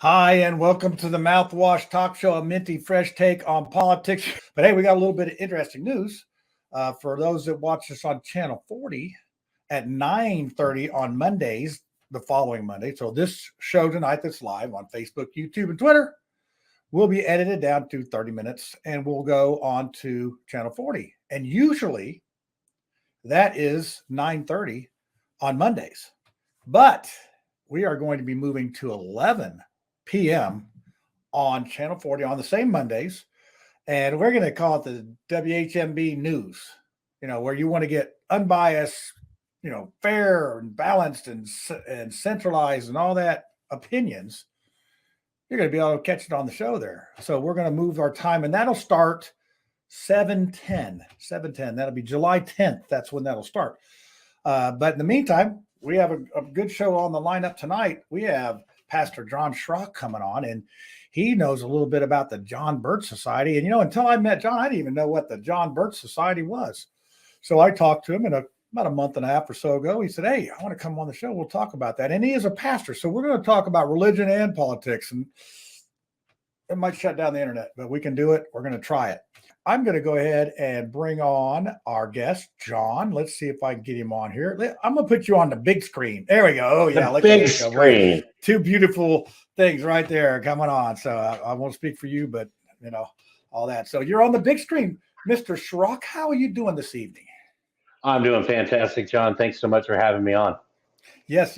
Hi, and welcome to the Mouthwash Talk Show, a minty fresh take on politics. But hey, we got a little bit of interesting news. For those that watch us on Channel 40 at 9:30 on Mondays, the following Monday. So this show tonight that's live on Facebook, YouTube, and Twitter will be edited down to 30 minutes and we'll go on to Channel 40. And usually that is 9:30 on Mondays. But we are going to be moving to 11 p.m. on Channel 40 on the same Mondays. And we're going to call it the WHMB News, where you want to get unbiased, fair and balanced and centralized and all that opinions. You're going to be able to catch it on the show there. So we're going to move our time, and that'll start 7:10. That'll be July 10th. That's when that'll start. But in the meantime, we have a good show on the lineup tonight. We have Pastor Jon Schrock coming on, and he knows a little bit about the John Birch Society. And, until I met John, I didn't even know what the John Birch Society was. So I talked to him about a month and a half or so ago. He said, hey, I want to come on the show. We'll talk about that. And he is a pastor. So we're going to talk about religion and politics. And it might shut down the internet, but we can do it. We're going to try it. I'm going to go ahead and bring on our guest, John. Let's see if I can get him on here. I'm going to put you on the big screen. There we go. Oh, yeah. The big screen. Two beautiful things right there coming on. So I won't speak for you, but, all that. So you're on the big screen. Mr. Schrock, how are you doing this evening? I'm doing fantastic, John. Thanks so much for having me on. Yes.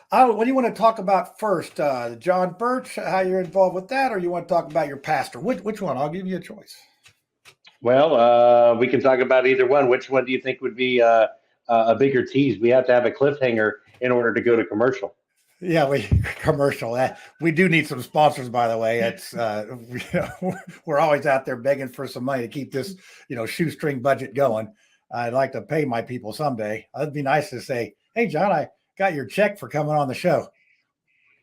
What do you want to talk about first? John Birch, how you're involved with that, or you want to talk about your pastor? Which one? I'll give you a choice. Well, we can talk about either one. Which one do you think would be a bigger tease? We have to have a cliffhanger in order to go to commercial. Yeah, commercial. We do need some sponsors, by the way. It's we're always out there begging for some money to keep this, shoestring budget going. I'd like to pay my people someday. It'd be nice to say, hey, John, I got your check for coming on the show.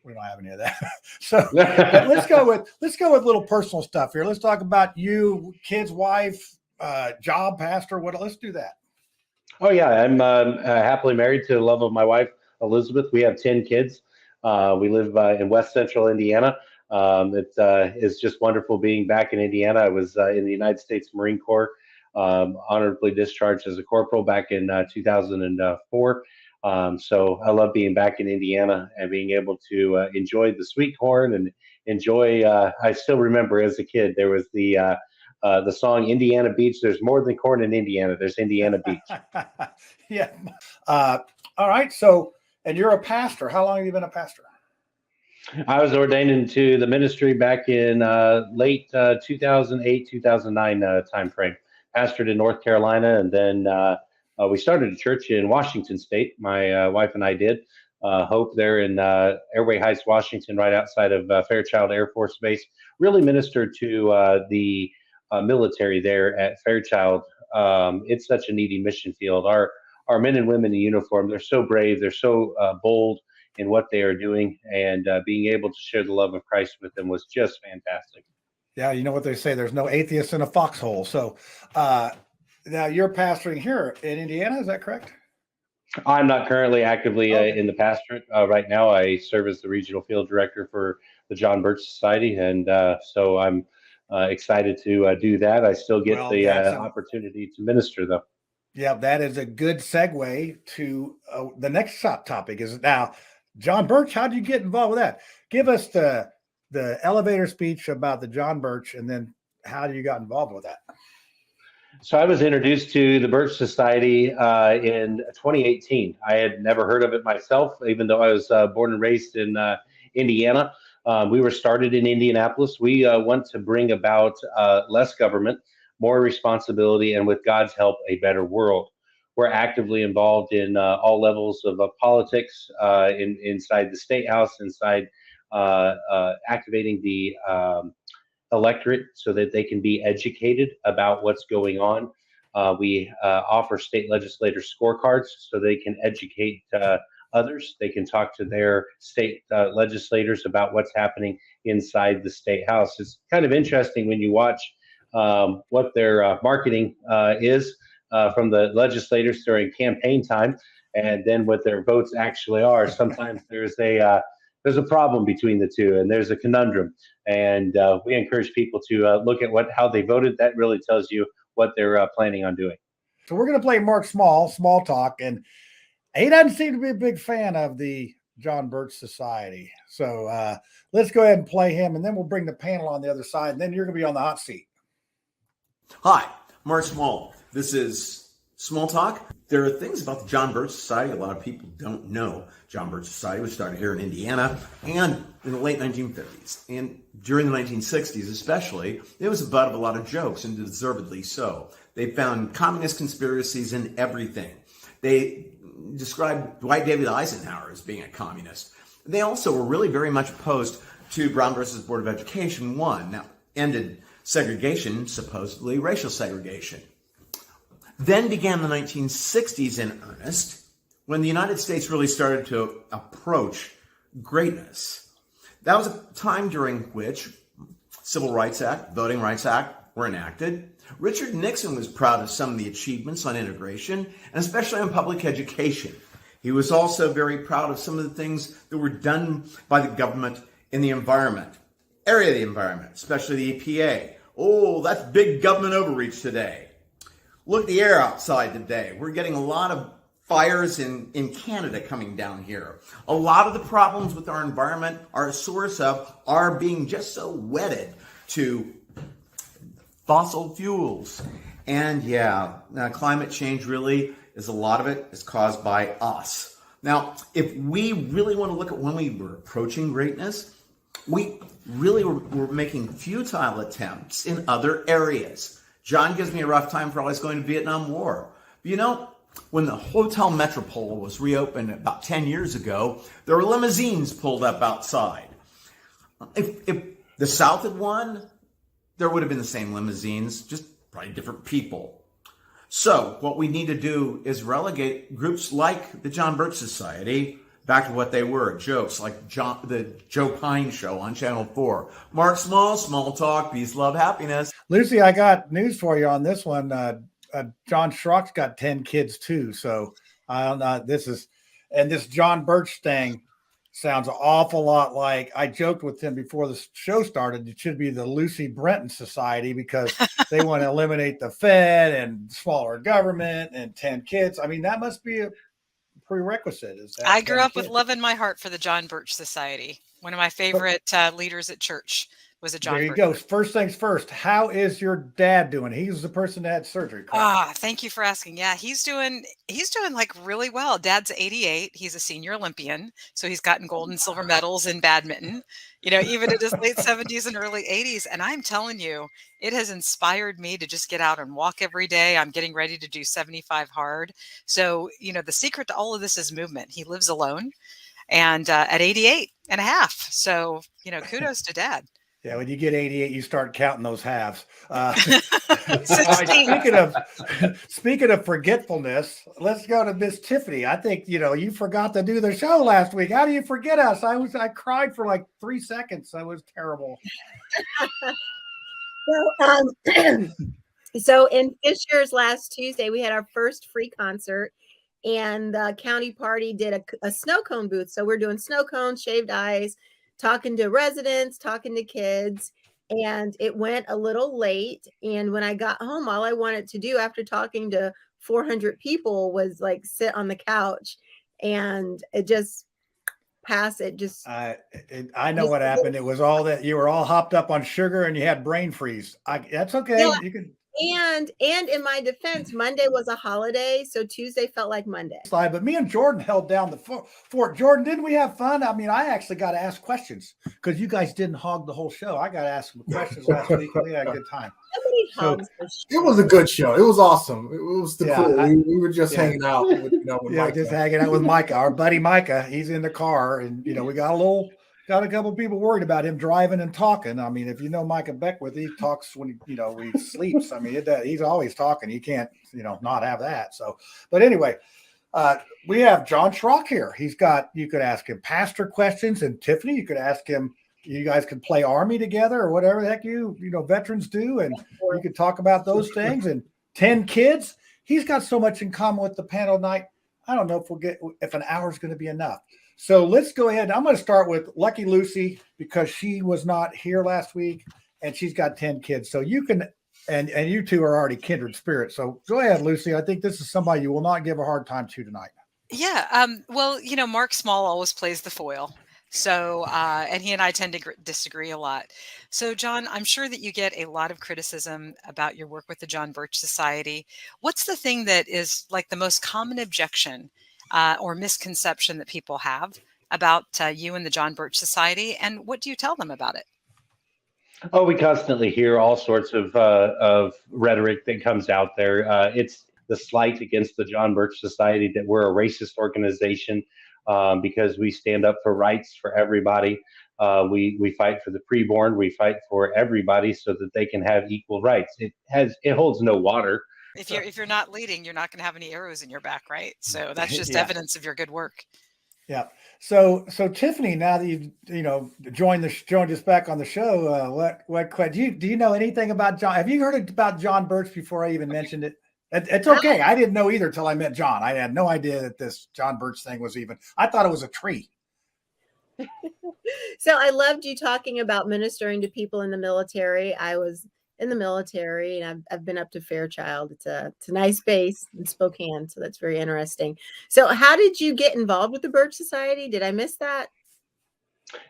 We don't have any of that. So let's go with little personal stuff here. Let's talk about you, kids, wife, job, pastor. Let's do that. Oh, yeah. I'm happily married to the love of my wife, Elizabeth. We have 10 kids. We live in West Central Indiana. It is just wonderful being back in Indiana. I was in the United States Marine Corps, honorably discharged as a corporal back in 2004. So I love being back in Indiana and being able to enjoy the sweet corn and enjoy. I still remember as a kid there was the song Indiana Beach. There's more than corn in Indiana. There's Indiana Beach. Yeah. All right. So, and you're a pastor. How long have you been a pastor? I was ordained into the ministry back in late 2008, 2009 timeframe. Pastored in North Carolina, and then we started a church in Washington State. My wife and I did. Hope there in Airway Heights, Washington, right outside of Fairchild Air Force Base. Really ministered to the military there at Fairchild. It's such a needy mission field. Our men and women in uniform, they're so brave. They're so bold in what they are doing, and being able to share the love of Christ with them was just fantastic. Yeah, you know what they say, there's no atheists in a foxhole. So now you're pastoring here in Indiana, is that correct? I'm not currently actively in the pastorate right now. I serve as the regional field director for the John Birch Society, and so I'm excited to do that. I still get the opportunity to minister, though. Yeah, that is a good segue to the next topic. Is now, John Birch, how did you get involved with that? Give us the elevator speech about the John Birch, and then how you got involved with that. So I was introduced to the Birch Society in 2018. I had never heard of it myself, even though I was born and raised in Indiana. We were started in Indianapolis. We want to bring about less government, more responsibility, and with God's help, a better world. We're actively involved in all levels of politics, inside the State House, inside activating the electorate so that they can be educated about what's going on. We offer state legislators scorecards so they can educate others. They can talk to their state legislators about what's happening inside the State House. It's kind of interesting when you watch what their marketing is from the legislators during campaign time, and then what their votes actually are. Sometimes there's a there's a problem between the two, and there's a conundrum. And we encourage people to look at how they voted. That really tells you what they're planning on doing. So we're going to play Mark Small Talk, and he doesn't seem to be a big fan of the John Birch Society. So let's go ahead and play him, and then we'll bring the panel on the other side, and then you're going to be on the hot seat. Hi, Mark Small. This is Small Talk. There are things about the John Birch Society a lot of people don't know. John Birch Society was started here in Indiana and in the late 1950s. And during the 1960s especially, it was the butt of a lot of jokes, and deservedly so. They found communist conspiracies in everything. They described Dwight David Eisenhower as being a communist. They also were really very much opposed to Brown versus Board of Education 1. Now, ended segregation, supposedly racial segregation. Then began the 1960s in earnest, when the United States really started to approach greatness. That was a time during which Civil Rights Act, Voting Rights Act were enacted. Richard Nixon was proud of some of the achievements on integration, and especially on public education. He was also very proud of some of the things that were done by the government in the environment, area of the environment, especially the EPA. Oh, that's big government overreach today. Look at the air outside today. We're getting a lot of fires in Canada coming down here. A lot of the problems with our environment are a source of our being just so wedded to fossil fuels. And yeah, climate change really is a lot of it is caused by us. Now, if we really want to look at when we were approaching greatness, we really were making futile attempts in other areas. John gives me a rough time for always going to Vietnam War. But you know, when the Hotel Metropole was reopened about 10 years ago, there were limousines pulled up outside. If the South had won, there would have been the same limousines, just probably different people. So what we need to do is relegate groups like the John Birch Society back to what they were, jokes like the Joe Pine Show on Channel 4. Mark Small, Small Talk, peace, love, happiness. Lucy, I got news for you on this one. Jon Schrock's got 10 kids too. So I don't know. This John Birch thing sounds an awful lot like, I joked with him before the show started, it should be the Lucy Brenton Society, because they want to eliminate the Fed and smaller government and 10 kids. I mean, that must be a prerequisite. Is that I grew up with love in my heart for the John Birch Society. One of my favorite leaders at church was a John Birch. There you go. First things first. How is your dad doing? He's the person that had surgery. Thank you for asking. Yeah, he's doing like really well. Dad's 88. He's a senior Olympian, so he's gotten gold and silver medals in badminton, even in his late 70s and early 80s. And I'm telling you, it has inspired me to just get out and walk every day. I'm getting ready to do 75 hard. So, the secret to all of this is movement. He lives alone and at 88 and a half. So, kudos to Dad. Yeah, when you get 88, you start counting those halves. 16. Speaking of forgetfulness, let's go to Miss Tiffany. I think you forgot to do the show last week. How do you forget us? I cried for like 3 seconds. That was terrible. So in Fishers last Tuesday, we had our first free concert, and the county party did a snow cone booth. So we're doing snow cones, shaved ice, talking to residents, talking to kids, and it went a little late. And when I got home, all I wanted to do after talking to 400 people was like sit on the couch, and it just passed. I know what happened. It was all that you were all hopped up on sugar and you had brain freeze. That's okay. Yeah. You can. And in my defense, Monday was a holiday, so Tuesday felt like Monday. But me and Jordan held down the fort. Jordan, didn't we have fun? I mean, I actually got to ask questions because you guys didn't hog the whole show. I got to ask some questions last week. We had a good time. It was a good show. It was awesome. It was cool. We were just hanging out with Micah. Just hanging out with Micah, our buddy Micah. He's in the car, and we got a couple of people worried about him driving and talking. I mean, if you know Micah Beckwith, he talks when he sleeps. I mean, he's always talking. He can't not have that. So, but anyway, we have Jon Schrock here. You could ask him pastor questions, and Tiffany, you could ask him. You guys could play Army together or whatever the heck veterans do, and you could talk about those things. And 10 kids. He's got so much in common with the panel tonight. I don't know if an hour is going to be enough. So let's go ahead. I'm going to start with Lucky Lucy because she was not here last week and she's got 10 kids. So you can, and you two are already kindred spirits. So go ahead, Lucy. I think this is somebody you will not give a hard time to tonight. Yeah. Well, Mark Small always plays the foil. So, and he and I tend to disagree a lot. So, Jon, I'm sure that you get a lot of criticism about your work with the John Birch Society. What's the thing that is like the most common objection or misconception that people have about you and the John Birch Society? And what do you tell them about it? Oh, we constantly hear all sorts of rhetoric that comes out there. It's the slight against the John Birch Society that we're a racist organization because we stand up for rights for everybody. We fight for the preborn. We fight for everybody so that they can have equal rights. It holds no water. If you're not leading, you're not going to have any arrows in your back, right? So that's just Yeah. evidence of your good work. Yeah. So Tiffany, now that you've joined us back on the show, what do you know anything about John? Have you heard about John Birch before I even mentioned it? It's okay. I didn't know either till I met John. I had no idea that this John Birch thing was even. I thought it was a tree. So I loved you talking about ministering to people in the military. I was in the military and I've been up to Fairchild. It's a nice base in Spokane. So that's very interesting. So how did you get involved with the Birch Society? Did I miss that?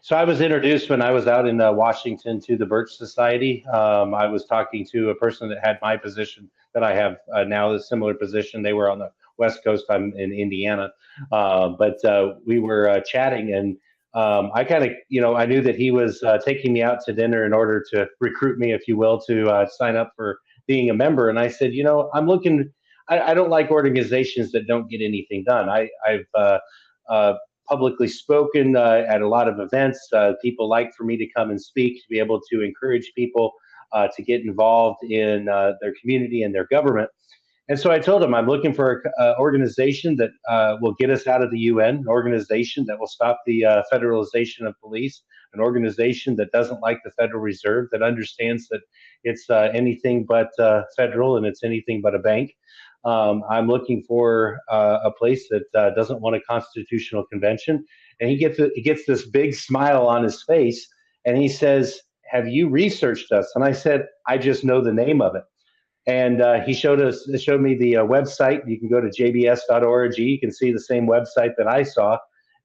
So I was introduced when I was out in Washington to the Birch Society. I was talking to a person that had my position that I have now, a similar position. They were on the West Coast. I'm in Indiana. But we were chatting and I kind of, I knew that he was taking me out to dinner in order to recruit me, if you will, to sign up for being a member. And I said, I'm looking, I don't like organizations that don't get anything done. I've publicly spoken at a lot of events. People like for me to come and speak, to be able to encourage people to get involved in their community and their government. And so I told him I'm looking for an organization that will get us out of the UN, an organization that will stop the federalization of police, an organization that doesn't like the Federal Reserve, that understands that it's anything but federal and it's anything but a bank. I'm looking for a place that doesn't want a constitutional convention. And he gets this big smile on his face and he says, "Have you researched us?" And I said, "I just know the name of it." And he showed me the website. You can go to jbs.org. You can see the same website that I saw.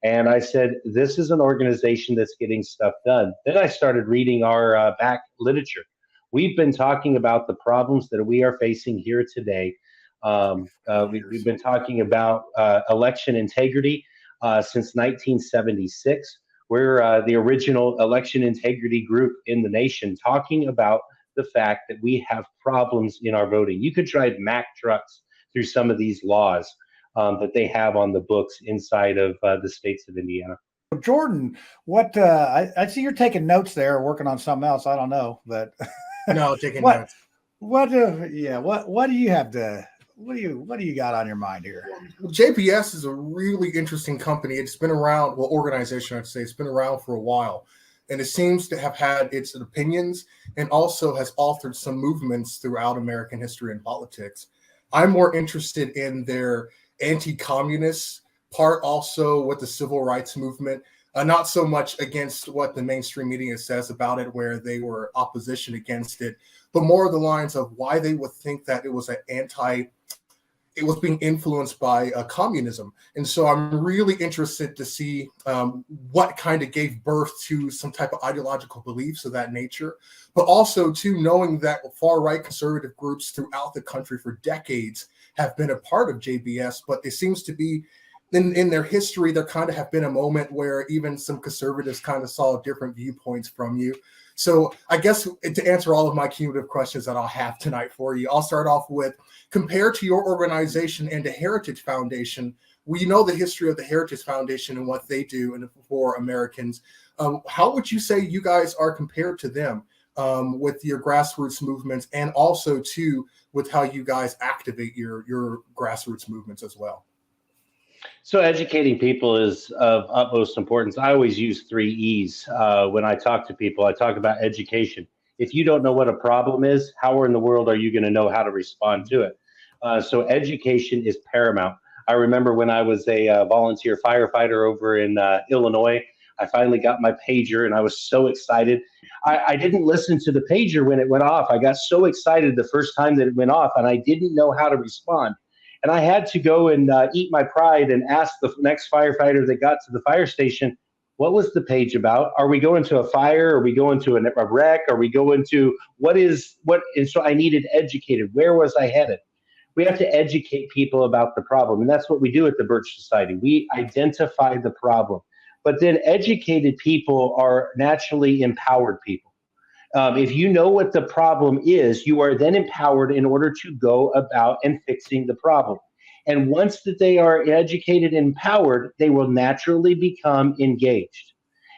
And I said, this is an organization that's getting stuff done. Then I started reading our back literature. We've been talking about the problems that we are facing here today. We've been talking about election integrity since 1976. We're the original election integrity group in the nation, talking about the fact that we have problems in our voting. You could drive Mack trucks through some of these laws that they have on the books inside of the states of Indiana. Jordan, what I see you're taking notes there, working on something else. I don't know, but no, taking notes. What do you have to? What do you got on your mind here? Well, JPS is a really interesting company. It's been around, organization, I'd say. It's been around for a while. And it seems to have had its opinions and also has authored some movements throughout American history and politics. I'm more interested in their anti-communist part, also with the civil rights movement, not so much against what the mainstream media says about it, where they were opposition against it, but more the lines of why they would think that it was it was being influenced by communism. And so I'm really interested to see what kind of gave birth to some type of ideological beliefs of that nature, but also too knowing that far-right conservative groups throughout the country for decades have been a part of JBS, but it seems to be in their history, there kind of have been a moment where even some conservatives kind of saw different viewpoints from you. So I guess to answer all of my cumulative questions that I'll have tonight for you, I'll start off with, compared to your organization and the Heritage Foundation, we know the history of the Heritage Foundation and what they do and for Americans. How would you say you guys are compared to them with your grassroots movements, and also too with how you guys activate your grassroots movements as well? So educating people is of utmost importance. I always use 3 E's when I talk to people. I talk about education. If you don't know what a problem is, how in the world are you going to know how to respond to it? So education is paramount. I remember when I was a volunteer firefighter over in Illinois, I finally got my pager and I was so excited. I didn't listen to the pager when it went off. I got so excited the first time that it went off and I didn't know how to respond. And I had to go and eat my pride and ask the next firefighter that got to the fire station, what was the page about? Are we going to a fire? Are we going to a wreck? Are we going to what? And so I needed educated. Where was I headed? We have to educate people about the problem. And that's what we do at the Birch Society. We identify the problem. But then educated people are naturally empowered people. If you know what the problem is, you are then empowered in order to go about and fixing the problem. And once that they are educated and empowered, they will naturally become engaged.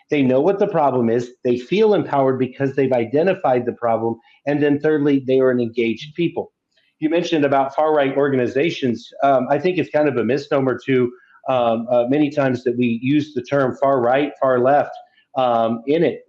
They know what the problem is. They feel empowered because they've identified the problem. And then thirdly, they are an engaged people. You mentioned about far-right organizations. I think it's kind of a misnomer to many times that we use the term far-right, far-left in it.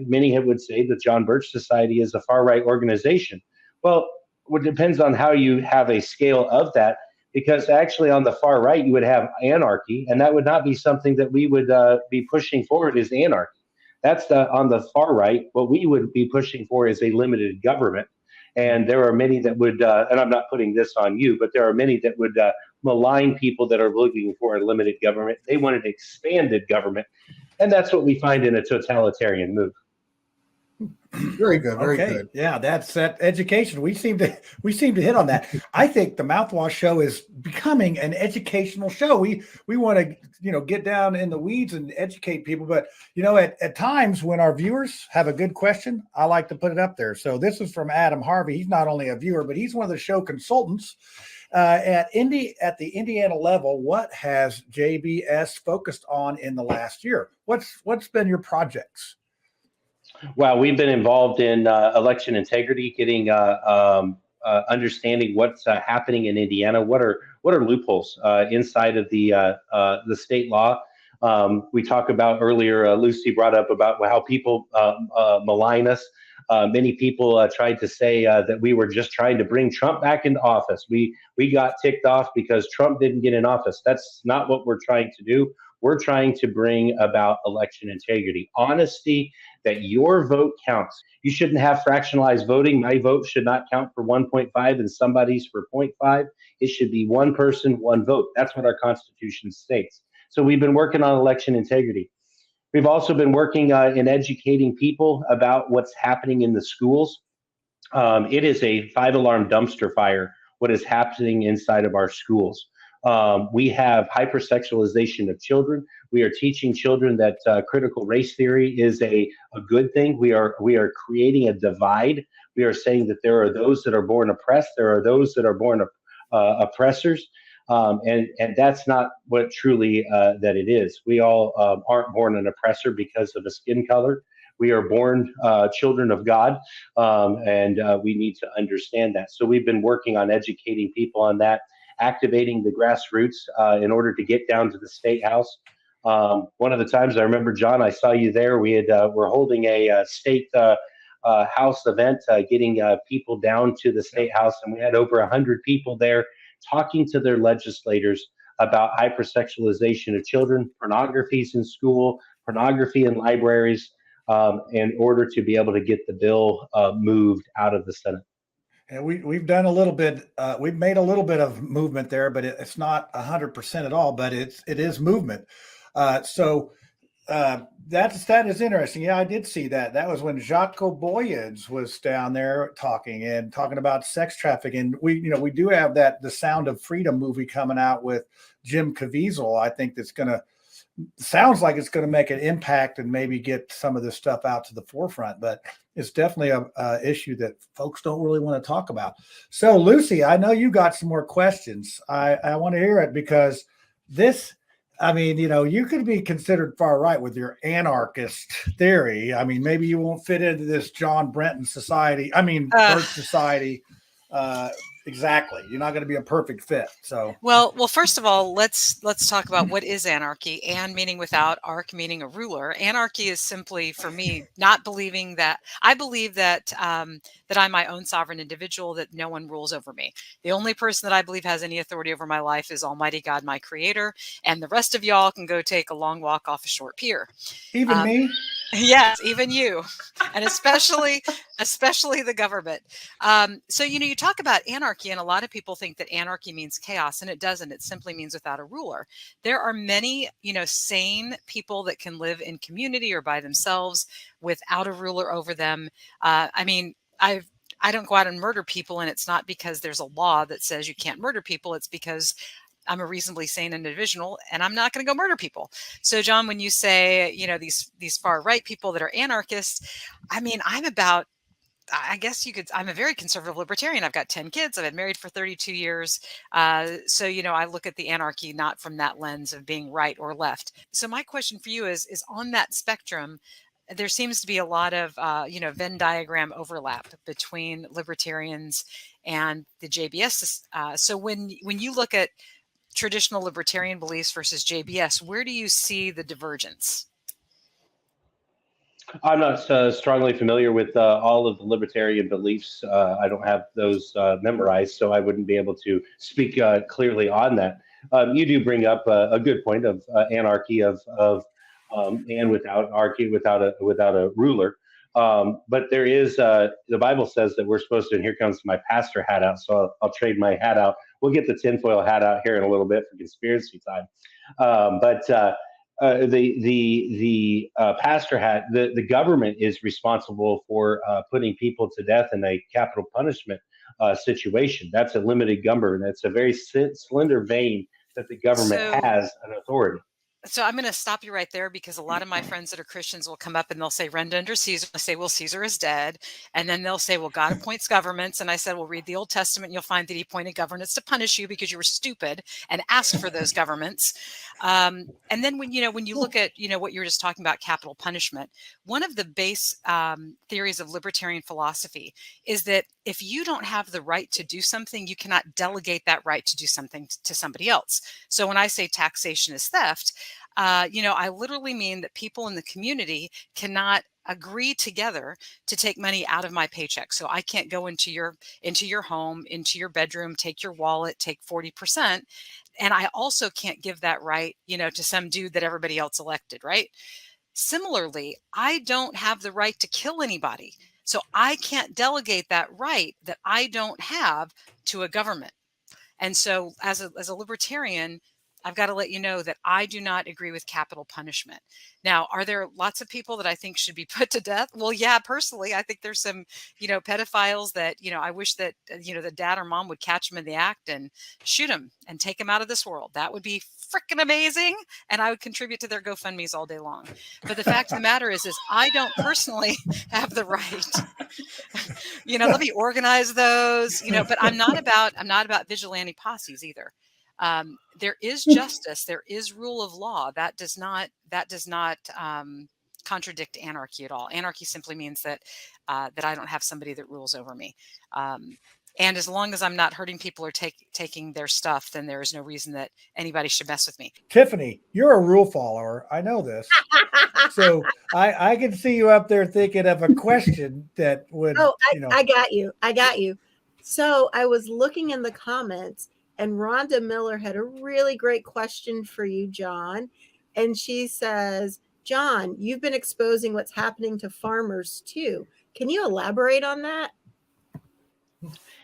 Many would say the Jon Birch Society is a far-right organization. Well, it depends on how you have a scale of that, because actually on the far right, you would have anarchy, and that would not be something that we would be pushing forward is anarchy. That's on the far right. What we would be pushing for is a limited government. And there are many that would, and I'm not putting this on you, but there are many that would malign people that are looking for a limited government. They want an expanded government. And that's what we find in a totalitarian move. Very good. Very good. Yeah, that's that education. We seem to hit on that. I think the Mouthwash show is becoming an educational show. We want to, get down in the weeds and educate people. But, at times when our viewers have a good question, I like to put it up there. So this is from Adam Harvey. He's not only a viewer, but he's one of the show consultants at the Indiana level. What has JBS focused on in the last year? What's been your projects? Well, we've been involved in election integrity, getting understanding what's happening in Indiana. What are loopholes inside of the state law? We talked about earlier. Lucy brought up about how people malign us. Many people tried to say that we were just trying to bring Trump back into office. We got ticked off because Trump didn't get in office. That's not what we're trying to do. We're trying to bring about election integrity, honesty, that your vote counts. You shouldn't have fractionalized voting. My vote should not count for 1.5 and somebody's for 0.5. It should be one person, one vote. That's what our Constitution states. So we've been working on election integrity. We've also been working in educating people about what's happening in the schools. It is a 5-alarm dumpster fire, what is happening inside of our schools. We have hypersexualization of children. We are teaching children that critical race theory is a good thing. We are creating a divide. We are saying that there are those that are born oppressed. There are those that are born oppressors. And that's not what truly that it is. We all aren't born an oppressor because of a skin color. We are born children of God, and we need to understand that. So we've been working on educating people on that, activating the grassroots in order to get down to the State House. One of the times I remember, John, I saw you there. We're holding a state house event, getting people down to the State House, and we had over 100 people there talking to their legislators about hypersexualization of children, pornographies in school, pornography in libraries, in order to be able to get the bill moved out of the Senate. And we've done a little bit. We've made a little bit of movement there, but it's not 100% at all. But it is movement. So that is interesting. Yeah, I did see that. That was when Jacques Boyens was down there talking about sex trafficking. We do have the Sound of Freedom movie coming out with Jim Caviezel. I think sounds like it's going to make an impact and maybe get some of this stuff out to the forefront, but it's definitely a issue that folks don't really want to talk about. So Lucy, I know you got some more questions. I want to hear it because this, you could be considered far right with your anarchist theory. Maybe you won't fit into this John Brenton society. Birch society Exactly. You're not going to be a perfect fit. So, Well, first of all, let's talk about what is anarchy. An meaning without, arch meaning a ruler. Anarchy is simply, for me, not believing that I believe that that I'm my own sovereign individual, that no one rules over me. The only person that I believe has any authority over my life is Almighty God, my Creator, and the rest of y'all can go take a long walk off a short pier. even me. Yes, even you, and especially the government. So you talk about anarchy, and a lot of people think that anarchy means chaos, and it doesn't. It simply means without a ruler. There are many sane people that can live in community or by themselves without a ruler over them. I mean, I don't go out and murder people, and it's not because there's a law that says you can't murder people. It's because I'm a reasonably sane individual, and I'm not going to go murder people. So, John, when you say, these far right people that are anarchists, I mean, I guess I'm a very conservative libertarian. I've got 10 kids. I've been married for 32 years. So, I look at the anarchy not from that lens of being right or left. So my question for you is on that spectrum, there seems to be a lot of, Venn diagram overlap between libertarians and the JBS. So when you look at traditional libertarian beliefs versus JBS, where do you see the divergence? I'm not strongly familiar with all of the libertarian beliefs. I don't have those memorized, so I wouldn't be able to speak clearly on that. You do bring up a good point of anarchy and without anarchy, without a ruler. But there is the Bible says that we're supposed to. And here comes my pastor hat out, so I'll trade my hat out. We'll get the tinfoil hat out here in a little bit for conspiracy time. The pastor hat, the government is responsible for putting people to death in a capital punishment situation. That's a limited government. That's a very slender vein that the government has an authority. So I'm going to stop you right there, because a lot of my friends that are Christians will come up and they'll say, rend under Caesar. I say, well, Caesar is dead. And then they'll say, well, God appoints governments. And I said, well, read the Old Testament. And you'll find that he appointed governments to punish you because you were stupid and asked for those governments. And then when you look at, what you were just talking about, capital punishment, one of the base theories of libertarian philosophy is that if you don't have the right to do something, you cannot delegate that right to do something to somebody else. So when I say taxation is theft, I literally mean that people in the community cannot agree together to take money out of my paycheck. So I can't go into your home, into your bedroom, take your wallet, take 40%. And I also can't give that right, to some dude that everybody else elected, right? Similarly, I don't have the right to kill anybody. So I can't delegate that right that I don't have to a government. And so as a libertarian, I've got to let you know that I do not agree with capital punishment. Now, are there lots of people that I think should be put to death? Well, yeah, personally, I think there's some, pedophiles that, I wish that, the dad or mom would catch them in the act and shoot them and take them out of this world. That would be freaking amazing. And I would contribute to their GoFundMes all day long. But the fact of the matter is I don't personally have the right. Let me organize those, but I'm not about vigilante posses either. There is justice. There is rule of law. That does not contradict anarchy at all. Anarchy simply means that that I don't have somebody that rules over me. And as long as I'm not hurting people or taking their stuff, then there is no reason that anybody should mess with me. Tiffany, you're a rule follower. I know this. So I can see you up there thinking of a question that would. I got you. So I was looking in the comments, and Rhonda Miller had a really great question for you, John. And she says, John, you've been exposing what's happening to farmers too. Can you elaborate on that?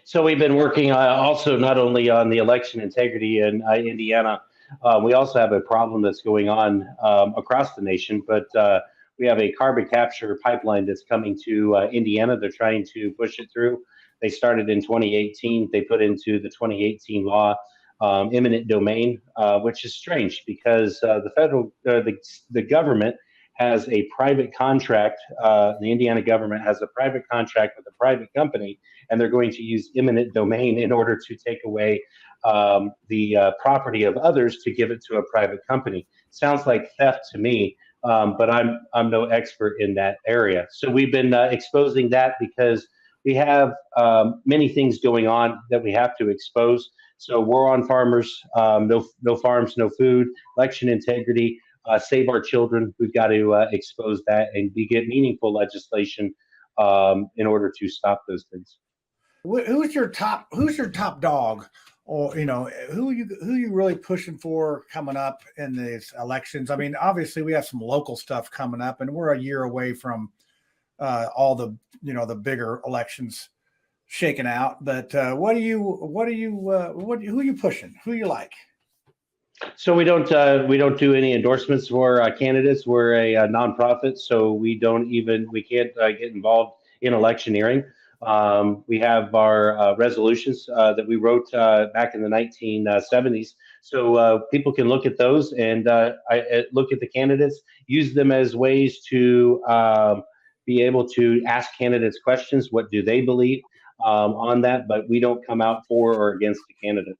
So we've been working also not only on the election integrity in Indiana, we also have a problem that's going on across the nation, but we have a carbon capture pipeline that's coming to Indiana. They're trying to push it through. They started in 2018. They put into the 2018 law eminent domain, which is strange because the government has a private contract. The Indiana government has a private contract with a private company, and they're going to use eminent domain in order to take away the property of others to give it to a private company. Sounds like theft to me, but I'm no expert in that area. So we've been exposing that because we have many things going on that we have to expose. So war on farmers, no farms, no food, election integrity, save our children. We've got to expose that, and we get meaningful legislation in order to stop those things. Who's your top dog, or who you really pushing for coming up in these elections? I mean, obviously we have some local stuff coming up, and we're a year away from all the the bigger elections shaking out. But who are you pushing? Who you like? So we don't do any endorsements for candidates. We're a nonprofit, so we can't get involved in electioneering. We have our resolutions that we wrote back in the 1970s, so people can look at those and look at the candidates, use them as ways to be able to ask candidates questions. What do they believe on that? But we don't come out for or against the candidate.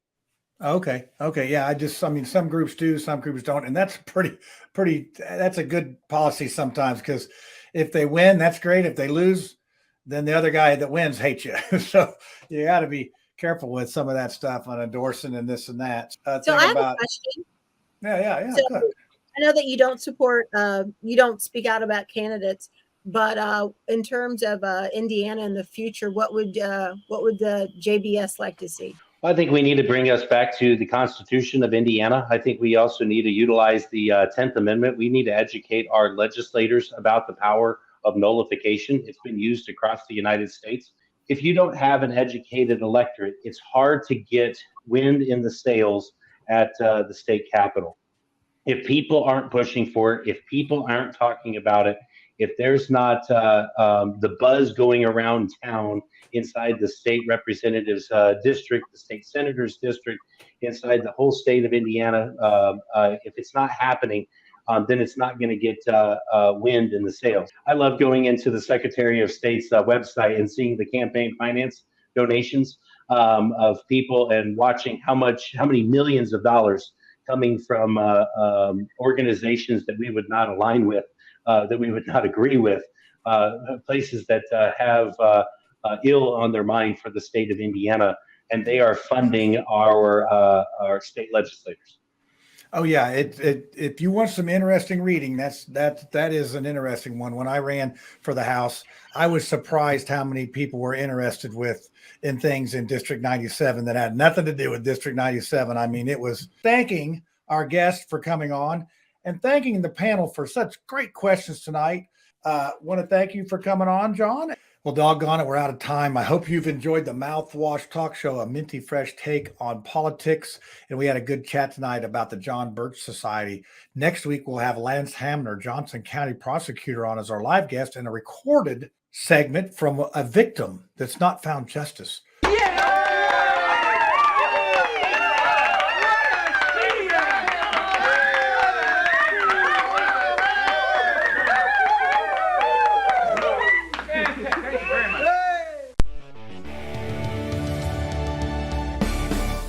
Okay. Yeah. I mean, some groups do, some groups don't. And that's that's a good policy sometimes, because if they win, that's great. If they lose, then the other guy that wins hates you. So you got to be careful with some of that stuff on endorsing and this and that. So I have a question. Yeah. So Good. I know that you don't support, you don't speak out about candidates, but in terms of Indiana in the future, what would the JBS like to see? I think we need to bring us back to the Constitution of Indiana. I think we also need to utilize the 10th Amendment. We need to educate our legislators about the power of nullification. It's been used across the United States. If you don't have an educated electorate, it's hard to get wind in the sails at the state capitol. If people aren't pushing for it, if people aren't talking about it, if there's not the buzz going around town inside the state representative's district, the state senator's district, inside the whole state of Indiana, if it's not happening, then it's not going to get wind in the sails. I love going into the Secretary of State's website and seeing the campaign finance donations of people, and watching how many millions of dollars coming from organizations that we would not align with, that we would not agree with, places that have ill on their mind for the state of Indiana, and they are funding our state legislators. Oh yeah, if you want some interesting reading, that is an interesting one. When I ran for the House, I was surprised how many people were interested in things in District 97 that had nothing to do with District 97. I mean, it was thanking our guest for coming on and thanking the panel for such great questions tonight. Want to thank you for coming on, Jon. Well, doggone it, we're out of time. I hope you've enjoyed the Mouthwash Talk Show, a minty fresh take on politics. And we had a good chat tonight about the John Birch Society. Next week, we'll have Lance Hamner, Johnson County prosecutor, on as our live guest, and a recorded segment from a victim that's not found justice.